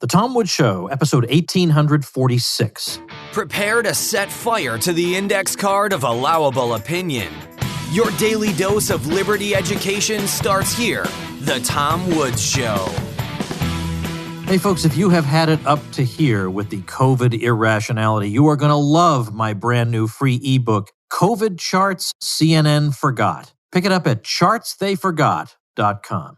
The Tom Woods Show, episode 1846. Prepare to set fire to the index card of allowable opinion. Your daily dose of liberty education starts here. The Tom Woods Show. Hey folks, if you have had it up to here with the COVID irrationality, you are going to love my brand new free ebook, COVID Charts CNN Forgot. Pick it up at chartstheyforgot.com.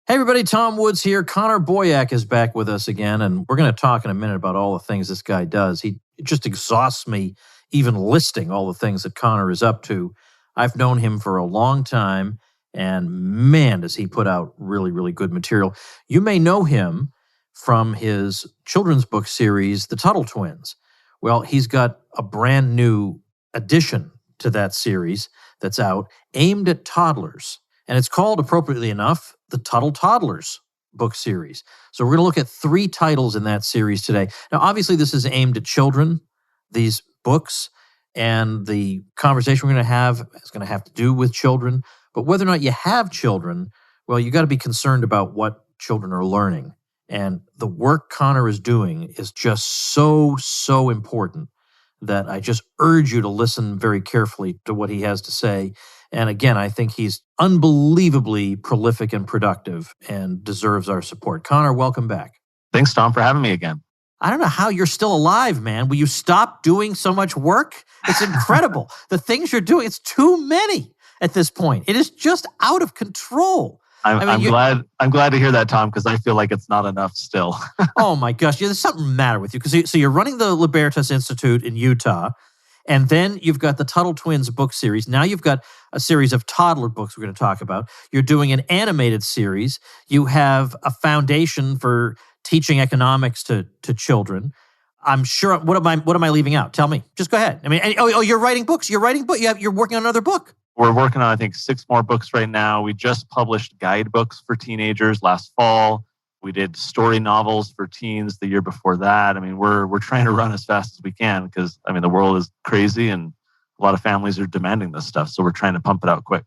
Hey everybody, Tom Woods here. Connor Boyack is back with us again, and we're going to talk in a minute about all the things this guy does. It just exhausts me even listing all the things that Connor is up to. I've known him for a long time, and man, does he put out really, really good material. You may know him from his children's book series, The Tuttle Twins. Well, he's got a brand new addition to that series that's out, aimed at toddlers. And it's called, appropriately enough, the Toddlers book series. So we're going to look at 3 titles in that series today. Now, obviously, this is aimed at children, these books, and the conversation we're going to have is going to have to do with children. But whether or not you have children, well, you got to be concerned about what children are learning. And the work Connor is doing is just so important that I just urge you to listen very carefully to what he has to say. And again, I think he's unbelievably prolific and productive and deserves our support. Connor, welcome back. Thanks, Tom, for having me again. I don't know how you're still alive, man. Will you stop doing so much work? It's incredible. The things you're doing, it's too many at this point. It is just out of control. I'm glad to hear that, Tom, because I feel like it's not enough still. Oh my gosh, there's something the matter with you. So you're running the Libertas Institute in Utah, and then you've got the Tuttle Twins book series. Now you've got a series of toddler books we're going to talk about. You're doing an animated series. You have a foundation for teaching economics to children. I'm sure. What am I leaving out? Tell me. Just go ahead. I mean, you're writing books. You're working on another book. We're working on, I think, 6 more books right now. We just published guidebooks for teenagers last fall. We did story novels for teens the year before that. I mean, we're trying to run as fast as we can because, I mean, the world is crazy and a lot of families are demanding this stuff. So we're trying to pump it out quick.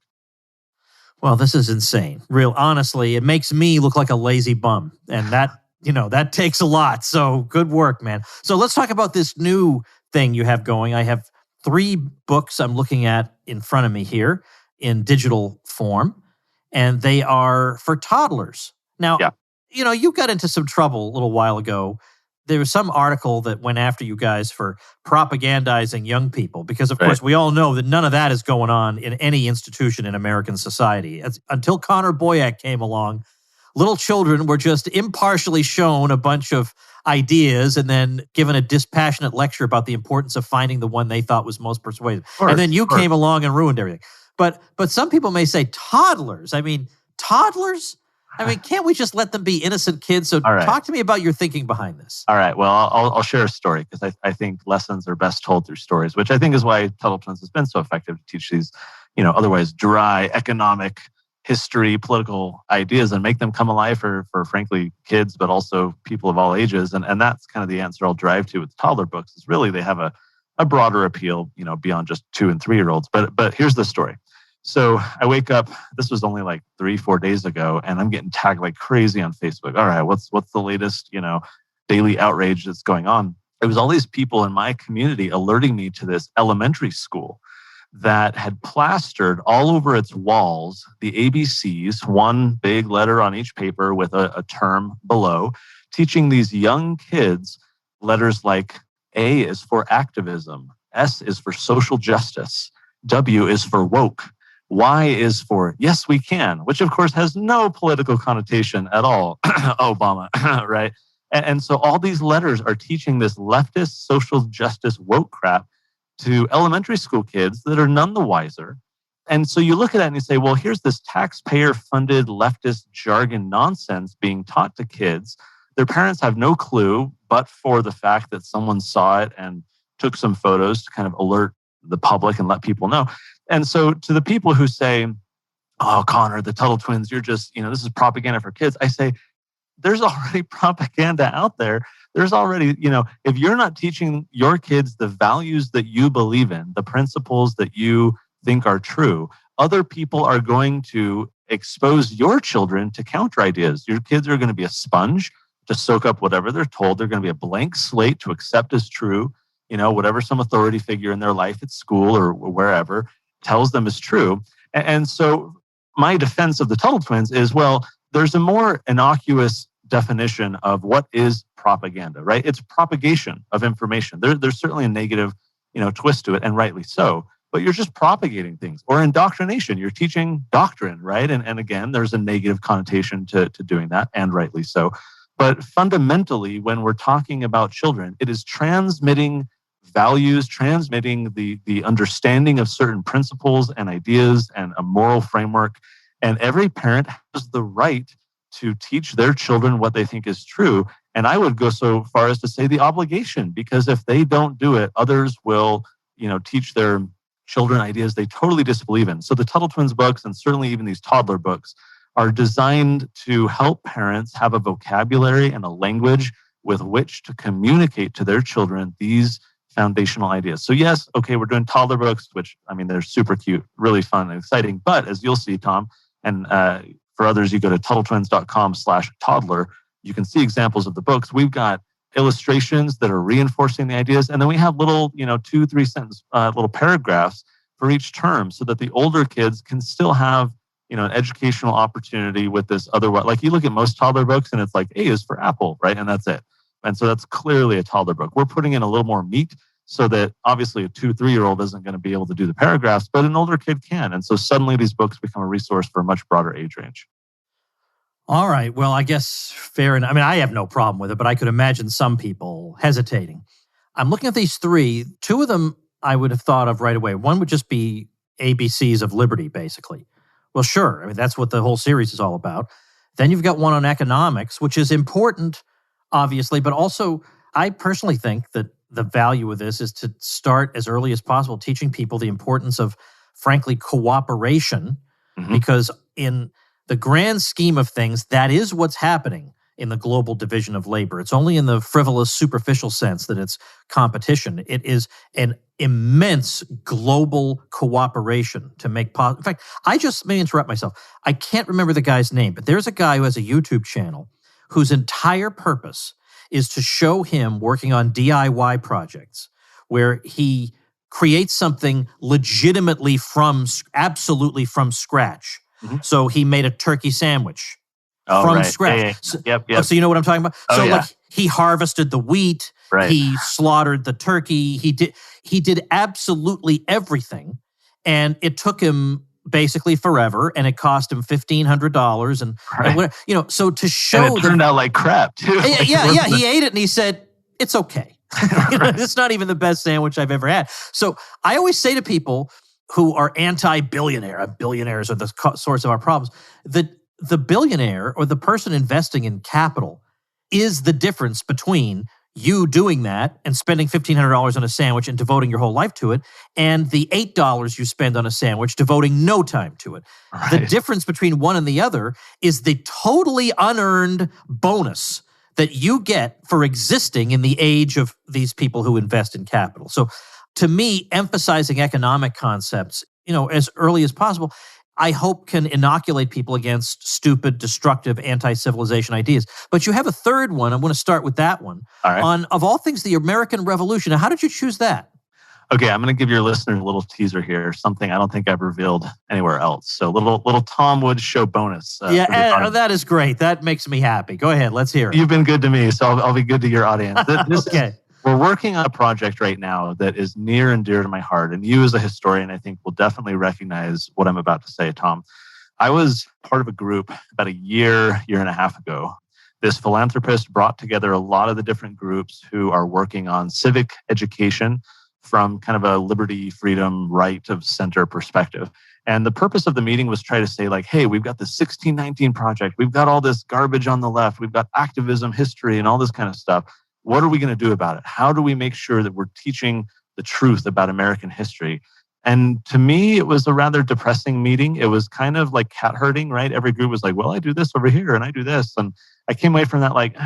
Well, this is insane. Honestly, it makes me look like a lazy bum. And that takes a lot. So good work, man. So let's talk about this new thing you have going. I have 3 books I'm looking at in front of me here in digital form, and they are for toddlers. Now, you got into some trouble a little while ago. There was some article that went after you guys for propagandizing young people because, of course, we all know that none of that is going on in any institution in American society. Until Connor Boyack came along, little children were just impartially shown a bunch of ideas and then given a dispassionate lecture about the importance of finding the one they thought was most persuasive. And then you came along and ruined everything. But some people may say toddlers. I mean, toddlers? I mean, can't we just let them be innocent kids? So talk to me about your thinking behind this. All right. Well, I'll share a story because I think lessons are best told through stories, which I think is why Tuttle Twins has been so effective to teach these, otherwise dry economic history, political ideas, and make them come alive for frankly, kids, but also people of all ages. And that's kind of the answer I'll drive to with the toddler books is really they have a broader appeal, beyond just 2 and 3-year-olds. But here's the story. So I wake up, this was only like 3-4 days ago, and I'm getting tagged like crazy on Facebook. All right, what's the latest, daily outrage that's going on? It was all these people in my community alerting me to this elementary school that had plastered all over its walls the ABCs, one big letter on each paper with a term below, teaching these young kids letters like A is for activism, S is for social justice, W is for woke, Y is for yes, we can, which of course has no political connotation at all. Obama, right? And so all these letters are teaching this leftist social justice woke crap to elementary school kids that are none the wiser. And so you look at that and you say, well, here's this taxpayer-funded leftist jargon nonsense being taught to kids. Their parents have no clue, but for the fact that someone saw it and took some photos to kind of alert the public and let people know. And so to the people who say, oh, Connor, the Tuttle Twins, you're just, this is propaganda for kids. I say, there's already propaganda out there. There's already, if you're not teaching your kids the values that you believe in, the principles that you think are true, other people are going to expose your children to counter ideas. Your kids are going to be a sponge. to soak up whatever they're told. They're going to be a blank slate to accept as true, whatever some authority figure in their life at school or wherever tells them is true. And so my defense of the Tuttle Twins is, well, there's a more innocuous definition of what is propaganda, right? It's propagation of information. There's certainly a negative, twist to it, and rightly so. But you're just propagating things. Or indoctrination, you're teaching doctrine, right? And again, there's a negative connotation to doing that, and rightly so. But fundamentally, when we're talking about children, it is transmitting values, transmitting the understanding of certain principles and ideas and a moral framework. And every parent has the right to teach their children what they think is true. And I would go so far as to say the obligation, because if they don't do it, others will, teach their children ideas they totally disbelieve in. So the Tuttle Twins books, and certainly even these toddler books, are designed to help parents have a vocabulary and a language with which to communicate to their children these foundational ideas. So yes, okay, we're doing toddler books, which, they're super cute, really fun and exciting. But as you'll see, Tom, and for others, you go to TuttleTwins.com/toddler, you can see examples of the books. We've got illustrations that are reinforcing the ideas. And then we have little, 2-3 sentence little paragraphs for each term so that the older kids can still have, an educational opportunity with this other, like you look at most toddler books and it's like A is for apple, right? And that's it. And so that's clearly a toddler book. We're putting in a little more meat so that obviously a 2-3-year-old isn't going to be able to do the paragraphs, but an older kid can. And so suddenly these books become a resource for a much broader age range. All right. Well, I guess fair enough. I have no problem with it, but I could imagine some people hesitating. I'm looking at these 3. 2 of them I would have thought of right away. One would just be ABCs of Liberty, basically. Well, sure. That's what the whole series is all about. Then you've got one on economics, which is important, obviously, but also I personally think that the value of this is to start as early as possible teaching people the importance of, frankly, cooperation, because in the grand scheme of things, that is what's happening in the global division of labor. It's only in the frivolous, superficial sense that it's competition. It is an immense global cooperation to make possible. In fact, let me interrupt myself. I can't remember the guy's name, but there's a guy who has a YouTube channel whose entire purpose is to show him working on DIY projects where he creates something legitimately absolutely from scratch. So he made a turkey sandwich from scratch. Yeah. So, Yep. So you know what I'm talking about? Like he harvested the wheat, right. He slaughtered the turkey, he did absolutely everything, and it took him basically forever, and it cost him $1,500, and whatever, so to show and it turned out like crap too. He ate it and he said it's okay. It's not even the best sandwich I've ever had. So I always say to people who are anti-billionaire, billionaires are the source of our problems, that the billionaire or the person investing in capital is the difference between you doing that and spending $1,500 on a sandwich and devoting your whole life to it, and the $8 you spend on a sandwich devoting no time to it. Right. The difference between one and the other is the totally unearned bonus that you get for existing in the age of these people who invest in capital. So to me, emphasizing economic concepts, as early as possible, I hope can inoculate people against stupid, destructive, anti-civilization ideas. But you have a third one. I'm going to start with that one. All right. On, of all things, the American Revolution. Now, how did you choose that? Okay, I'm going to give your listeners a little teaser here, something I don't think I've revealed anywhere else. So little Tom Woods show bonus. That is great. That makes me happy. Go ahead. Let's hear it. You've been good to me, so I'll be good to your audience. Okay. We're working on a project right now that is near and dear to my heart. And you as a historian, I think, will definitely recognize what I'm about to say, Tom. I was part of a group about a year and a half ago. This philanthropist brought together a lot of the different groups who are working on civic education from kind of a liberty, freedom, right of center perspective. And the purpose of the meeting was try to say like, hey, we've got the 1619 project. We've got all this garbage on the left. We've got activism, history, and all this kind of stuff. What are we going to do about it? How do we make sure that we're teaching the truth about American history? And to me, it was a rather depressing meeting. It was kind of like cat herding, right? Every group was like, well, I do this over here and I do this. And I came away from that like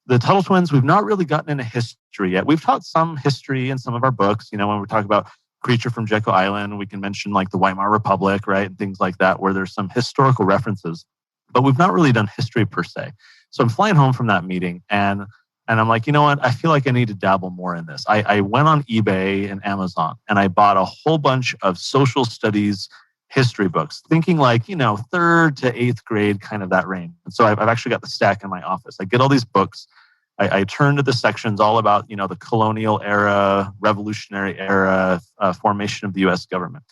the Tuttle Twins, we've not really gotten into history yet. We've taught some history in some of our books. When we talk about Creature from Jekyll Island, we can mention like the Weimar Republic, right? And things like that, where there's some historical references. But we've not really done history per se. So I'm flying home from that meeting and I'm like, you know what? I feel like I need to dabble more in this. I went on eBay and Amazon and I bought a whole bunch of social studies history books, thinking like, third to eighth grade, kind of that range. And so I've actually got the stack in my office. I get all these books. I turn to the sections all about, the colonial era, revolutionary era, formation of the U.S. government.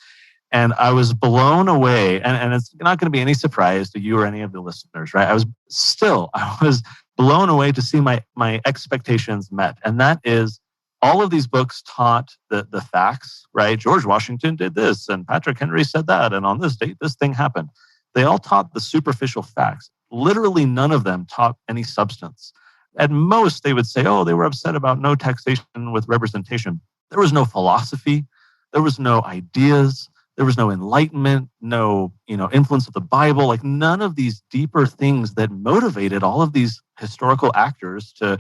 And I was blown away, and it's not going to be any surprise to you or any of the listeners, right? I was blown away to see my expectations met. And that is, all of these books taught the facts, right? George Washington did this, and Patrick Henry said that, and on this date, this thing happened. They all taught the superficial facts. Literally none of them taught any substance. At most, they would say, oh, they were upset about no taxation with representation. There was no philosophy. There was no ideas. There was no enlightenment, no, influence of the Bible, like none of these deeper things that motivated all of these historical actors to,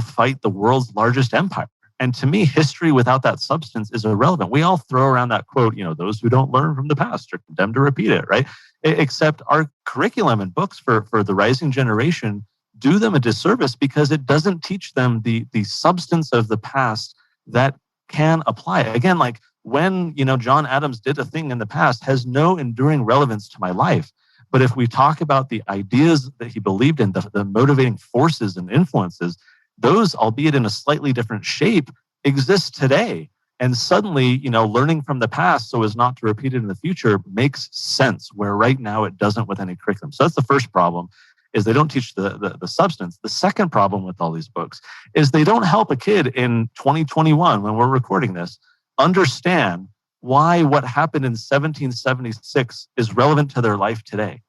fight the world's largest empire. And to me, history without that substance is irrelevant. We all throw around that quote, those who don't learn from the past are condemned to repeat it, right? Except our curriculum and books for the rising generation do them a disservice because it doesn't teach them the substance of the past that can apply. Again, like when, John Adams did a thing in the past has no enduring relevance to my life. But if we talk about the ideas that he believed in, the motivating forces and influences, those, albeit in a slightly different shape, exist today. And suddenly, learning from the past so as not to repeat it in the future makes sense, where right now it doesn't with any curriculum. So that's the first problem, is they don't teach the substance. The second problem with all these books is they don't help a kid in 2021, when we're recording this, understand why what happened in 1776 is relevant to their life today,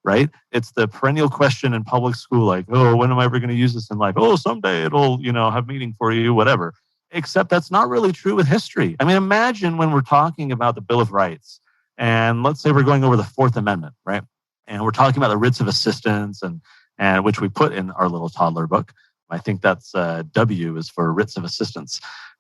right? It's the perennial question in public school, like, oh, when am I ever going to use this in life? Oh, someday it'll, have meaning for you, whatever. Except that's not really true with history. I mean, imagine when we're talking about the Bill of Rights, and let's say we're going over the Fourth Amendment, right? And we're talking about the writs of assistance, and which we put in our little toddler book. I think that's W is for writs of assistance.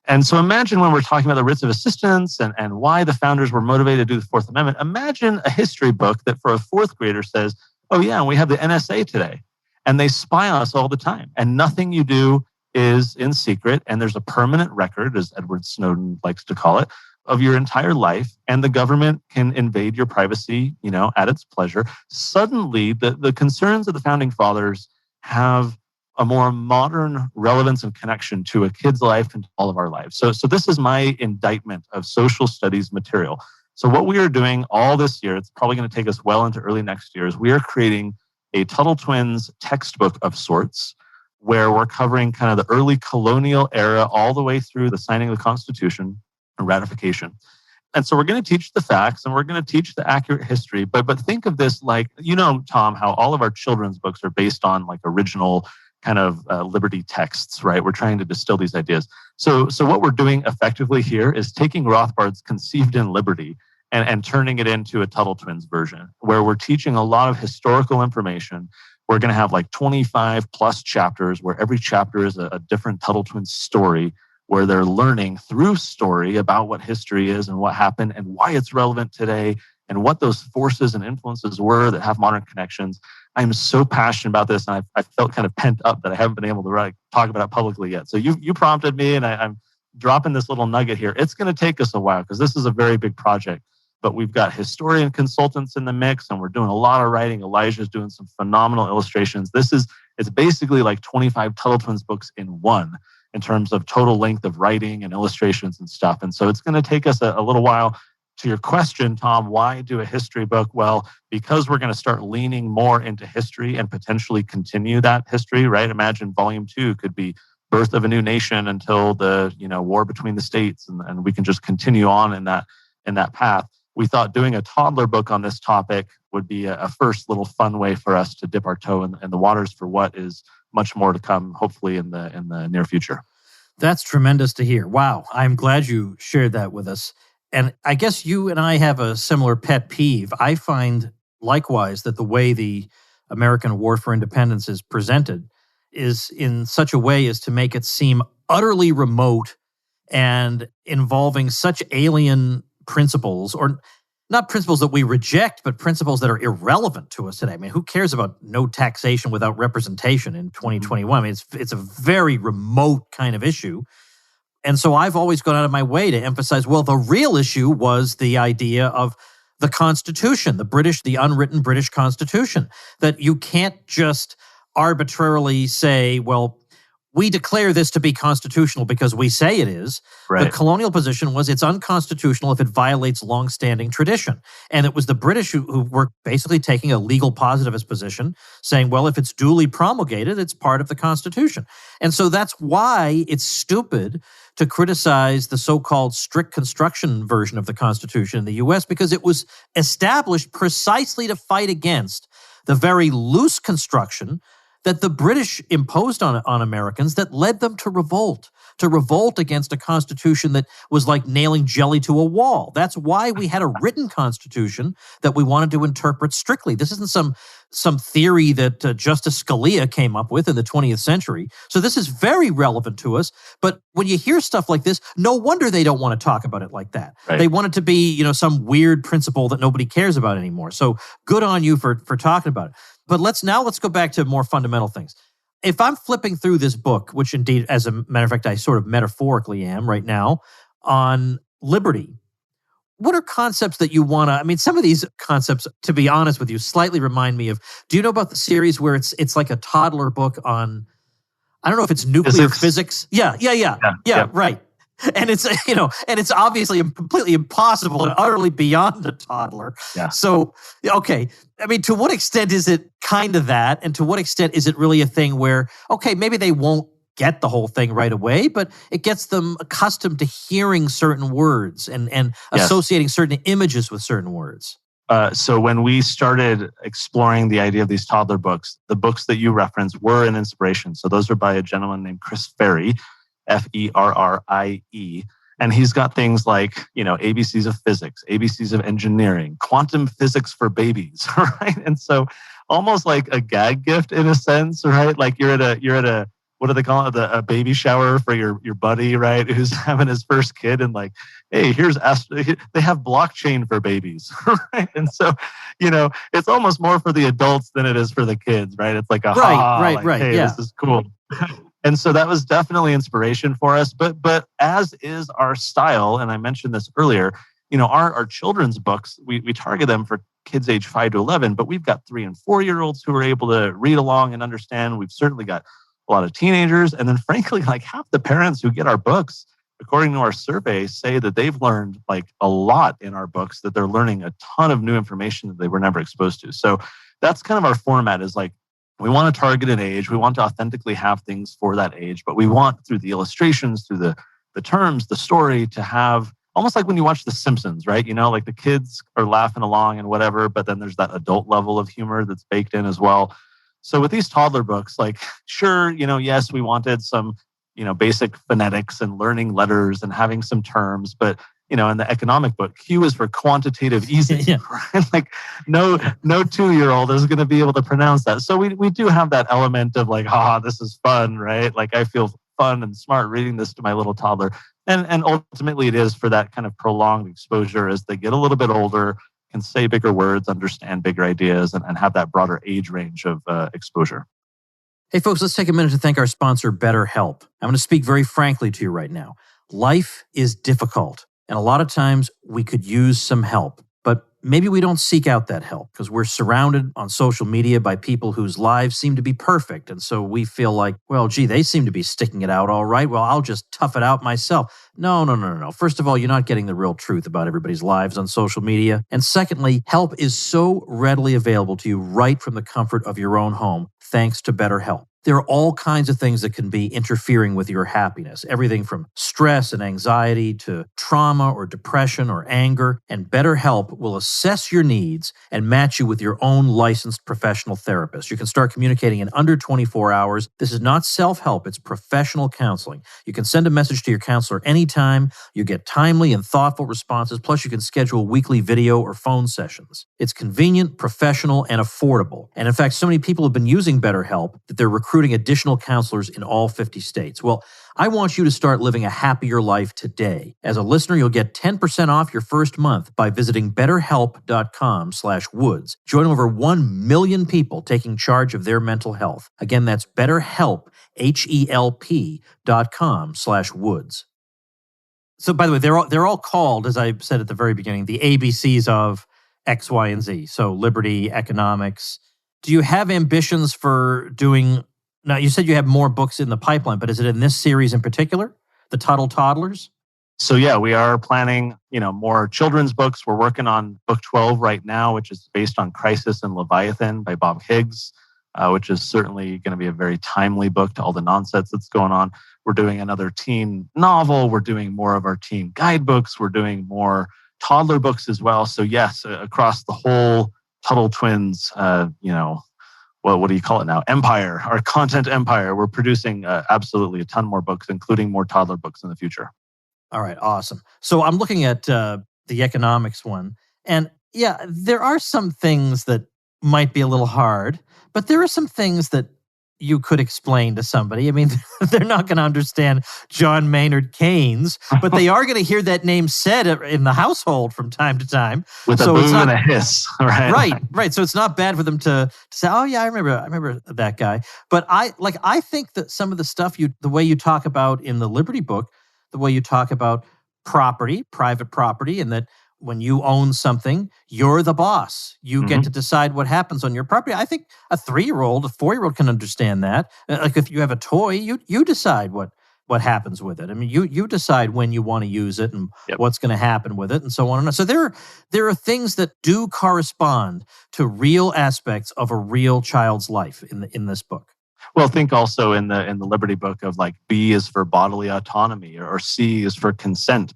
And so imagine when we're talking about the writs of assistance and why the founders were motivated to do the Fourth Amendment. Imagine a history book that for a fourth grader says, oh yeah, and we have the NSA today, and they spy on us all the time, and nothing you do is in secret, and there's a permanent record, as Edward Snowden likes to call it, of your entire life, and the government can invade your privacy, at its pleasure. Suddenly, the concerns of the founding fathers have a more modern relevance and connection to a kid's life and to all of our lives. So this is my indictment of social studies material. So what we are doing all this year, it's probably going to take us well into early next year, is we are creating a Tuttle Twins textbook of sorts, where we're covering kind of the early colonial era all the way through the signing of the Constitution and ratification. And so we're going to teach the facts and we're going to teach the accurate history. But think of this like, Tom, how all of our children's books are based on like original kind of liberty texts, right? We're trying to distill these ideas. So what we're doing effectively here is taking Rothbard's Conceived in Liberty and turning it into a Tuttle Twins version, where we're teaching a lot of historical information. We're going to have like 25 plus chapters, where every chapter is a different Tuttle Twins story, where they're learning through story about what history is and what happened and why it's relevant today and what those forces and influences were that have modern connections. I'm so passionate about this, and I felt kind of pent up that I haven't been able to talk about it publicly yet. So you prompted me, and I'm dropping this little nugget here. It's going to take us a while because this is a very big project, but we've got historian consultants in the mix, and we're doing a lot of writing. Elijah's doing some phenomenal illustrations. It's basically like 25 Tuttle Twins books in one in terms of total length of writing and illustrations and stuff. And so it's going to take us a little while. To your question, Tom, why do a history book? Well, because we're going to start leaning more into history and potentially continue that history, right? Imagine volume 2 could be birth of a new nation until the war between the states, and we can just continue on in that path. We thought doing a toddler book on this topic would be a first little fun way for us to dip our toe in the waters for what is much more to come, hopefully in the near future. That's tremendous to hear. Wow. I'm glad you shared that with us. And I guess you and I have a similar pet peeve. I find likewise that the way the American War for Independence is presented is in such a way as to make it seem utterly remote and involving such alien principles, or not principles that we reject, but principles that are irrelevant to us today. I mean, who cares about no taxation without representation in 2021? I mean, it's a very remote kind of issue. And so I've always gone out of my way to emphasize, well, the real issue was the idea of the Constitution, the unwritten British Constitution, that you can't just arbitrarily say, well, we declare this to be constitutional because we say it is. Right. The colonial position was it's unconstitutional if it violates longstanding tradition. And it was the British who were basically taking a legal positivist position, saying, well, if it's duly promulgated, it's part of the Constitution. And so that's why it's stupid to criticize the so-called strict construction version of the Constitution in the U.S., because it was established precisely to fight against the very loose construction that the British imposed on Americans that led them to revolt against a constitution that was like nailing jelly to a wall. That's why we had a written constitution that we wanted to interpret strictly. This isn't some theory that Justice Scalia came up with in the 20th century. So this is very relevant to us. But when you hear stuff like this, no wonder they don't want to talk about it like that. Right. They want it to be, some weird principle that nobody cares about anymore. So good on you for talking about it. But let's go back to more fundamental things. If I'm flipping through this book, which indeed, as a matter of fact, I sort of metaphorically am right now, on liberty, what are concepts that you want to, I mean, some of these concepts, to be honest with you, slightly remind me of, do you know about the series where it's like a toddler book on, I don't know if it's nuclear physics? Yeah, right. And it's, and it's obviously completely impossible and utterly beyond a toddler. Yeah. So, okay. I mean, to what extent is it kind of that? And to what extent is it really a thing where, okay, maybe they won't get the whole thing right away, but it gets them accustomed to hearing certain words and associating certain images with certain words? So when we started exploring the idea of these toddler books, the books that you referenced were an inspiration. So those are by a gentleman named Chris Ferrie, Ferrie. And he's got things like, ABCs of physics, ABCs of engineering, quantum physics for babies, right? And so almost like a gag gift in a sense, right? Like you're at a what do they call it? A baby shower for your buddy, right? Who's having his first kid, and like, hey, they have blockchain for babies, right? And so, it's almost more for the adults than it is for the kids, right? It's like right. Hey, yeah. This is cool. And so that was definitely inspiration for us. But as is our style, and I mentioned this earlier, our children's books, we target them for kids age 5 to 11, but we've got 3 and 4-year-olds who are able to read along and understand. We've certainly got a lot of teenagers. And then frankly, like half the parents who get our books, according to our survey, say that they've learned like a lot in our books, that they're learning a ton of new information that they were never exposed to. So that's kind of our format, is like, we want to target an age. We want to authentically have things for that age, but we want, through the illustrations, through the terms, the story, to have almost like when you watch The Simpsons, right? Like the kids are laughing along and whatever, but then there's that adult level of humor that's baked in as well. So with these toddler books, like, sure, yes, we wanted some, basic phonetics and learning letters and having some terms, but in the economic book, Q is for quantitative easing, yeah. Right? Like no 2-year-old is going to be able to pronounce that. So we do have that element of like, this is fun, right? Like I feel fun and smart reading this to my little toddler. And ultimately it is for that kind of prolonged exposure as they get a little bit older, can say bigger words, understand bigger ideas, and have that broader age range of exposure. Hey folks, let's take a minute to thank our sponsor, BetterHelp. I'm going to speak very frankly to you right now. Life is difficult. And a lot of times we could use some help, but maybe we don't seek out that help because we're surrounded on social media by people whose lives seem to be perfect. And so we feel like, well, gee, they seem to be sticking it out all right. Well, I'll just tough it out myself. No. First of all, you're not getting the real truth about everybody's lives on social media. And secondly, help is so readily available to you right from the comfort of your own home, thanks to BetterHelp. There are all kinds of things that can be interfering with your happiness. Everything from stress and anxiety to trauma or depression or anger. And BetterHelp will assess your needs and match you with your own licensed professional therapist. You can start communicating in under 24 hours. This is not self-help, it's professional counseling. You can send a message to your counselor anytime. You get timely and thoughtful responses. Plus, you can schedule weekly video or phone sessions. It's convenient, professional, and affordable. And in fact, so many people have been using BetterHelp that they're recruiting recruiting additional counselors in all 50 states. Well, I want you to start living a happier life today. As a listener, you'll get 10% off your first month by visiting betterhelp.com/woods. Join over 1 million people taking charge of their mental health. Again, that's BetterHelp, HELP.com/woods. So, by the way, they're all called, as I said at the very beginning, the ABCs of X, Y, and Z. So, liberty, economics. Do you have ambitions for doing? Now, you said you have more books in the pipeline, but is it in this series in particular, the Tuttle Toddlers? So yeah, we are planning, more children's books. We're working on book 12 right now, which is based on Crisis and Leviathan by Bob Higgs, which is certainly going to be a very timely book to all the nonsense that's going on. We're doing another teen novel. We're doing more of our teen guidebooks. We're doing more toddler books as well. So yes, across the whole Tuttle Twins, what do you call it now? Empire, our content empire. We're producing absolutely a ton more books, including more toddler books in the future. All right, awesome. So I'm looking at the economics one, and yeah, there are some things that might be a little hard, but there are some things that you could explain to somebody. I mean, they're not going to understand John Maynard Keynes, but they are going to hear that name said in the household from time to time. With a boom and a hiss, right? Right. So it's not bad for them to say, "Oh yeah, I remember that guy." But I think that some of the stuff the way you talk about in the Liberty book, the way you talk about property, private property, and that when you own something, you're the boss. You get to decide what happens on your property. I think a 3-year-old, a 4-year-old can understand that. Like if you have a toy, you decide what happens with it. I mean, you decide when you want to use it and what's going to happen with it and so on and on. So there are things that do correspond to real aspects of a real child's life in this book. Well, think also in the Liberty book of like B is for bodily autonomy or C is for consent.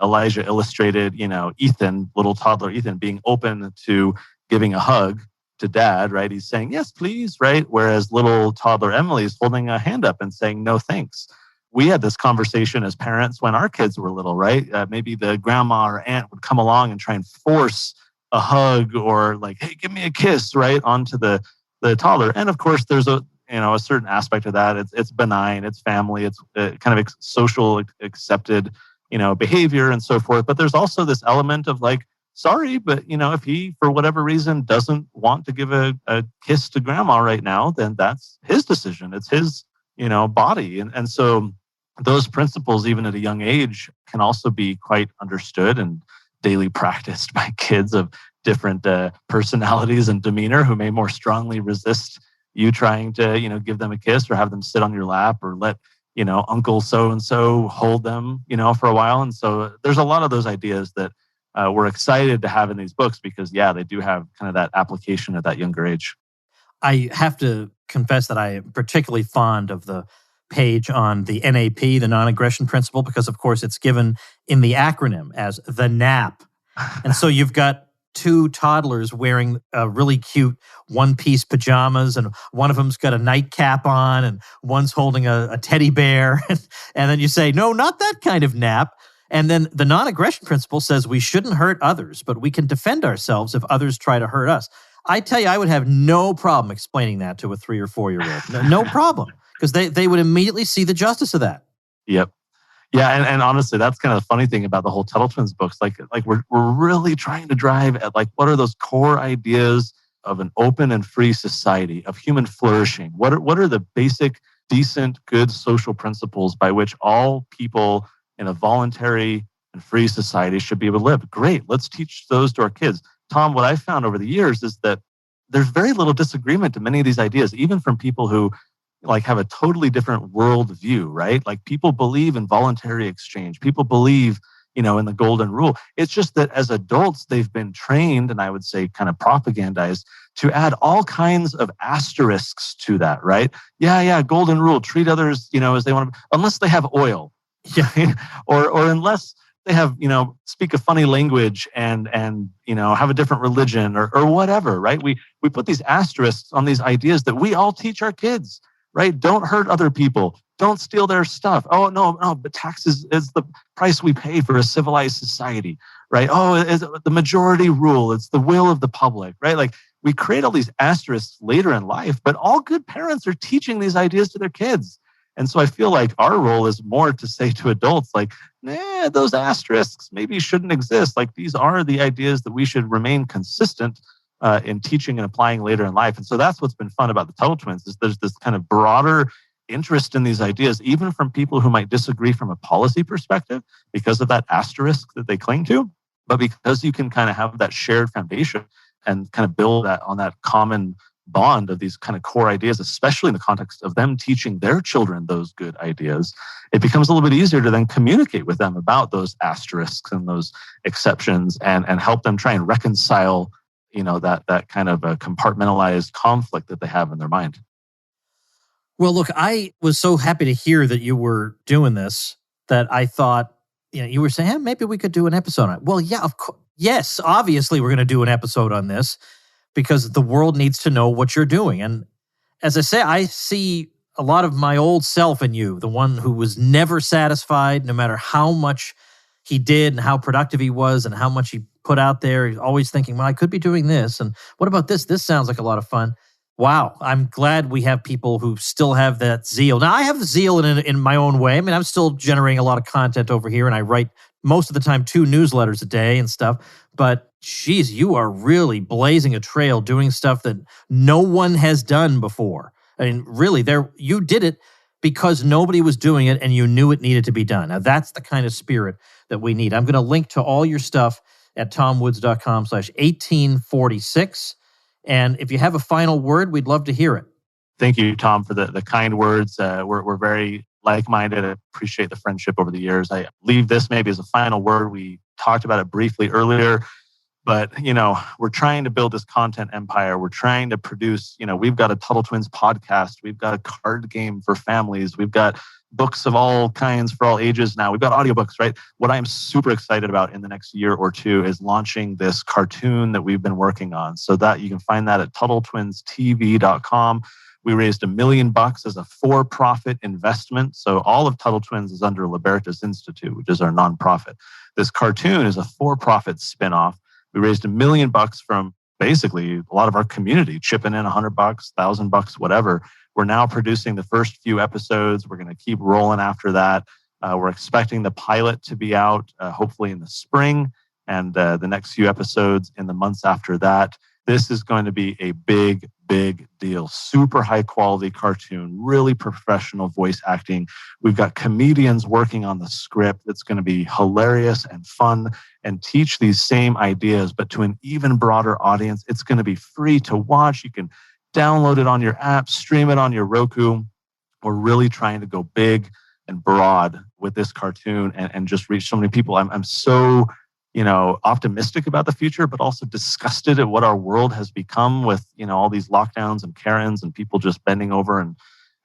Elijah illustrated, Ethan, little toddler Ethan, being open to giving a hug to dad, right? He's saying, yes, please, right? Whereas little toddler Emily is holding a hand up and saying, no, thanks. We had this conversation as parents when our kids were little, right? Maybe the grandma or aunt would come along and try and force a hug or like, hey, give me a kiss, right? Onto the toddler. And of course, there's a certain aspect of that. It's benign, it's family, it's kind of social accepted behavior and so forth. But there's also this element of like, sorry, but if he, for whatever reason, doesn't want to give a kiss to grandma right now, then that's his decision. It's his, body. And so those principles, even at a young age, can also be quite understood and daily practiced by kids of different personalities and demeanor who may more strongly resist you trying to, give them a kiss or have them sit on your lap or let Uncle so-and-so hold them, for a while. And so there's a lot of those ideas that we're excited to have in these books because, they do have kind of that application at that younger age. I have to confess that I am particularly fond of the page on the NAP, the non-aggression principle, because, of course, it's given in the acronym as the NAP. And so you've got 2 toddlers wearing really cute one-piece pajamas, and one of them's got a nightcap on, and one's holding a teddy bear. And then you say, no, not that kind of nap. And then the non-aggression principle says we shouldn't hurt others, but we can defend ourselves if others try to hurt us. I tell you, I would have no problem explaining that to a 3 or 4-year-old. No problem, because they would immediately see the justice of that. Yep. Yeah, and honestly, that's kind of the funny thing about the whole Tuttle Twins books. Like we're really trying to drive at like what are those core ideas of an open and free society, of human flourishing? What are the basic, decent, good social principles by which all people in a voluntary and free society should be able to live? Great, let's teach those to our kids. Tom, what I've found over the years is that there's very little disagreement to many of these ideas, even from people who like have a totally different worldview, right? Like people believe in voluntary exchange. People believe, in the golden rule. It's just that as adults, they've been trained, and I would say kind of propagandized, to add all kinds of asterisks to that, right? Yeah, golden rule, treat others, as they want to, unless they have oil. Yeah. or unless they have, speak a funny language and have a different religion or whatever, right? We put these asterisks on these ideas that we all teach our kids. Right? Don't hurt other people. Don't steal their stuff. Oh, no, but taxes is the price we pay for a civilized society, right? Oh, it's the majority rule. It's the will of the public, right? Like we create all these asterisks later in life, but all good parents are teaching these ideas to their kids. And so I feel like our role is more to say to adults, like, nah, those asterisks maybe shouldn't exist. Like, these are the ideas that we should remain consistent in teaching and applying later in life. And so that's what's been fun about the Tuttle Twins, is there's this kind of broader interest in these ideas, even from people who might disagree from a policy perspective because of that asterisk that they cling to. But because you can kind of have that shared foundation and kind of build that on that common bond of these kind of core ideas, especially in the context of them teaching their children those good ideas, it becomes a little bit easier to then communicate with them about those asterisks and those exceptions and help them try and reconcile, that kind of a compartmentalized conflict that they have in their mind. Well, look, I was so happy to hear that you were doing this that I thought, you were saying, hey, maybe we could do an episode on it. Well, yeah, of course. Yes, obviously we're going to do an episode on this because the world needs to know what you're doing. And as I say, I see a lot of my old self in you, the one who was never satisfied, no matter how much he did and how productive he was and how much he put out there. He's always thinking, well, I could be doing this. And what about this? This sounds like a lot of fun. Wow, I'm glad we have people who still have that zeal. Now, I have the zeal in my own way. I mean, I'm still generating a lot of content over here, and I write most of the time 2 newsletters a day and stuff. But, geez, you are really blazing a trail, doing stuff that no one has done before. I mean, really, you did it because nobody was doing it, and you knew it needed to be done. Now, that's the kind of spirit that we need. I'm going to link to all your stuff at tomwoods.com/1846. And if you have a final word, we'd love to hear it. Thank you, Tom, for the kind words. We're very like-minded. I appreciate the friendship over the years. I leave this maybe as a final word. We talked about it briefly earlier, but, we're trying to build this content empire. We're trying to produce, we've got a Tuttle Twins podcast. We've got a card game for families. We've got books of all kinds for all ages now. We've got audiobooks, right? What I'm super excited about in the next year or two is launching this cartoon that we've been working on. So that you can find that at TuttleTwinsTV.com. We raised $1 million as a for-profit investment. So all of Tuttle Twins is under Libertas Institute, which is our nonprofit. This cartoon is a for-profit spinoff. We raised $1 million from basically a lot of our community, chipping in $100, $1,000, whatever. We're now producing the first few episodes. We're going to keep rolling after that. We're expecting the pilot to be out hopefully in the spring, and the next few episodes in the months after that. This is going to be a big, big deal. Super high quality cartoon, really professional voice acting. We've got comedians working on the script that's going to be hilarious and fun and teach these same ideas, but to an even broader audience. It's going to be free to watch. You can download it on your app, stream it on your Roku. We're really trying to go big and broad with this cartoon and just reach so many people. I'm so optimistic about the future, but also disgusted at what our world has become with, all these lockdowns and Karens and people just bending over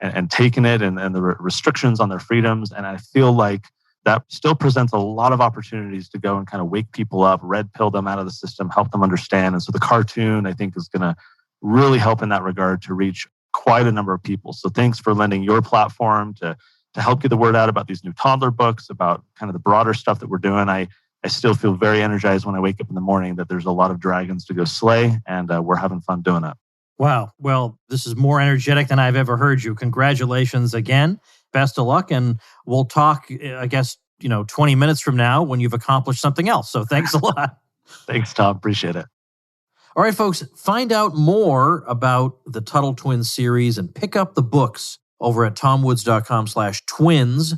and taking it and the restrictions on their freedoms. And I feel like that still presents a lot of opportunities to go and kind of wake people up, red pill them out of the system, help them understand. And so the cartoon, I think, is going to really help in that regard to reach quite a number of people. So thanks for lending your platform to help get the word out about these new toddler books, about kind of the broader stuff that we're doing. I still feel very energized when I wake up in the morning that there's a lot of dragons to go slay, and we're having fun doing it. Wow. Well, this is more energetic than I've ever heard you. Congratulations again. Best of luck. And we'll talk, I guess, 20 minutes from now when you've accomplished something else. So thanks a lot. Thanks, Tom. Appreciate it. All right, folks, find out more about the Tuttle Twins series and pick up the books over at tomwoods.com/twins.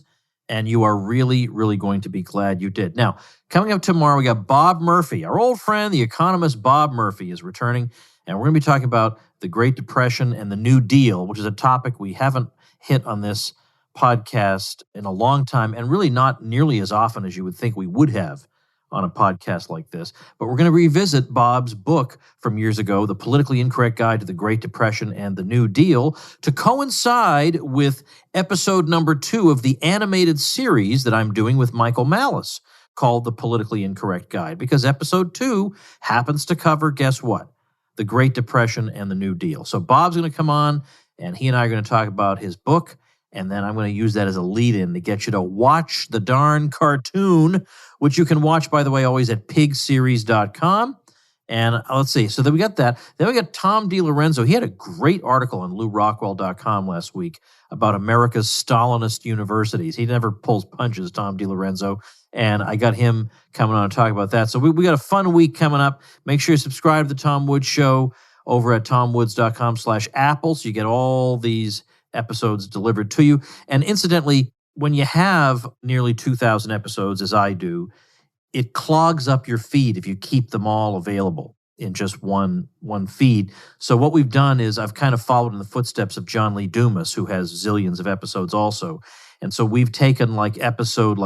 And you are really, really going to be glad you did. Now, coming up tomorrow, we got Bob Murphy. Our old friend, the economist Bob Murphy, is returning. And we're going to be talking about the Great Depression and the New Deal, which is a topic we haven't hit on this podcast in a long time, and really not nearly as often as you would think we would have on a podcast like this. But we're going to revisit Bob's book from years ago, The Politically Incorrect Guide to the Great Depression and the New Deal, to coincide with episode number 2 of the animated series that I'm doing with Michael Malice called The Politically Incorrect Guide, because episode 2 happens to cover, guess what? The Great Depression and the New Deal. So Bob's going to come on, and he and I are going to talk about his book, and then I'm going to use that as a lead-in to get you to watch the darn cartoon, which you can watch, by the way, always at pigseries.com. And let's see. So then we got that. Then we got Tom DiLorenzo. He had a great article on LouRockwell.com last week about America's Stalinist universities. He never pulls punches, Tom DiLorenzo. And I got him coming on to talk about that. So we got a fun week coming up. Make sure you subscribe to the Tom Woods Show over at tomwoods.com/Apple so you get all these episodes delivered to you. And incidentally, when you have nearly 2,000 episodes, as I do, it clogs up your feed if you keep them all available in just one feed. So what we've done is I've kind of followed in the footsteps of John Lee Dumas, who has zillions of episodes also. And so we've taken episode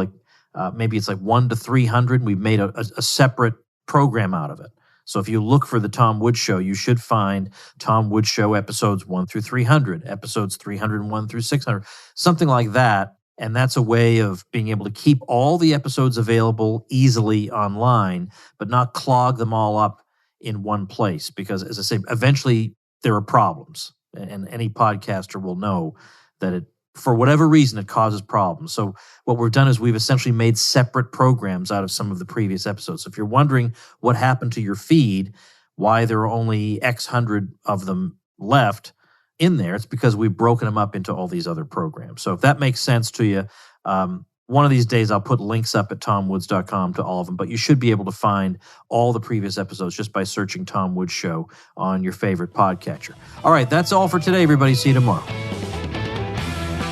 maybe it's 1 to 300. We've made a separate program out of it. So if you look for the Tom Woods Show, you should find Tom Woods Show episodes 1 through 300, episodes 301 through 600, something like that. And that's a way of being able to keep all the episodes available easily online, but not clog them all up in one place. Because, as I say, eventually there are problems. And any podcaster will know that for whatever reason, it causes problems. So what we've done is we've essentially made separate programs out of some of the previous episodes. So if you're wondering what happened to your feed, why there are only X hundred of them left in there, it's because we've broken them up into all these other programs. So if that makes sense to you, one of these days I'll put links up at tomwoods.com to all of them, but you should be able to find all the previous episodes just by searching Tom Woods Show on your favorite podcatcher. All right, that's all for today, everybody. See you tomorrow.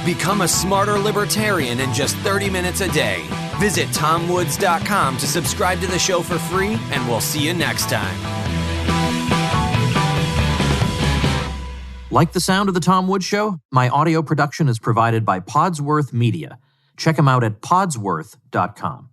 Become a smarter libertarian in just 30 minutes a day. Visit tomwoods.com to subscribe to the show for free, and we'll see you next time. Like the sound of the Tom Woods Show? My audio production is provided by Podsworth Media. Check them out at podsworth.com.